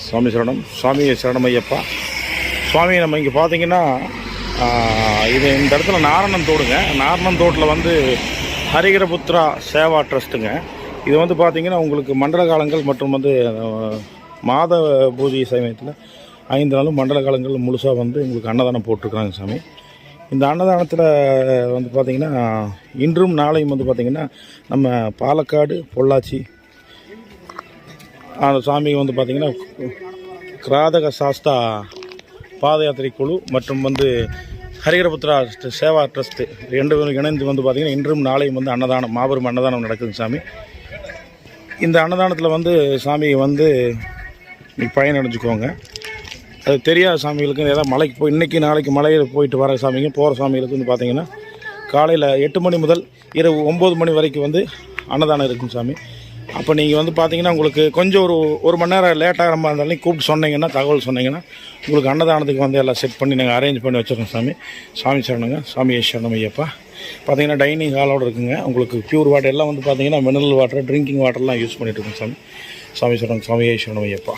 சுவாமி சரணம். சுவாமி சரணம் ஐயப்பா. சுவாமி நம்ம இங்கே பார்த்தீங்கன்னா இது இந்த இடத்துல நாரணந்தோடுங்க. நாரணந்தோட்டில் வந்து ஹரிகரபுத்ரா சேவா ட்ரஸ்ட்டுங்க. இது வந்து பார்த்திங்கன்னா உங்களுக்கு மண்டல காலங்கள் மற்றும் வந்து மாத பூஜை சமயத்தில் 5 நாளும் மண்டல காலங்கள் முழுசாக வந்து உங்களுக்கு அன்னதானம் போட்டிருக்குறாங்க சாமி. இந்த அன்னதானத்தில் வந்து பார்த்திங்கன்னா இன்றும் நாளையும் வந்து பார்த்திங்கன்னா நம்ம பாலக்காடு பொள்ளாச்சி அந்த சாமி வந்து பார்த்திங்கன்னா கிராதக சாஸ்தா பாத யாத்திரை குழு மற்றும் வந்து ஹரிகரபுத்ரா சேவா ட்ரஸ்ட்டு 2 பேரும் இணைந்து வந்து பார்த்திங்கன்னா இன்றும் நாளையும் வந்து அன்னதானம் மாபெரும் அன்னதானம் நடக்குதுங்க சாமி. இந்த அன்னதானத்தில் வந்து சாமி வந்து பயனடைஞ்சுக்கோங்க. அது தெரியாத சாமிகளுக்கு ஏதாவது மலைக்கு போய் இன்றைக்கி நாளைக்கு மலையில் போயிட்டு வர சாமிங்க போகிற சாமிகளுக்கு வந்து பார்த்திங்கன்னா காலையில் 8 மணி முதல் இரவு 9 மணி வரைக்கும் வந்து அன்னதானம் இருக்கும் சாமி. அப்போ நீங்கள் வந்து பார்த்தீங்கன்னா உங்களுக்கு கொஞ்சம் ஒரு மணி நேரம் லேட்டாக நம்ம இருந்தாலும் கூப்பிட்டு சொன்னீங்கன்னா தகவல் சொன்னீங்கன்னா உங்களுக்கு அன்னதானத்துக்கு வந்து எல்லாம் செட் பண்ணி நாங்கள் அரேஞ்ச் பண்ணி வச்சுருக்கோம் சாமி. சாமி சரணங்க. சாமி சரணம் ஐயப்பா. பார்த்தீங்கன்னா டைனிங் ஹாலோடு இருக்குங்க. உங்களுக்கு பியூர் வாட்டர் எல்லாம் வந்து பார்த்தீங்கன்னா மினரல் வாட்டர் ட்ரிங்கிங் வாட்டர்லாம் யூஸ் பண்ணிகிட்டு இருக்கோம் சாமி. சாமி சரணம். சாமி சரணம் ஐயப்பா.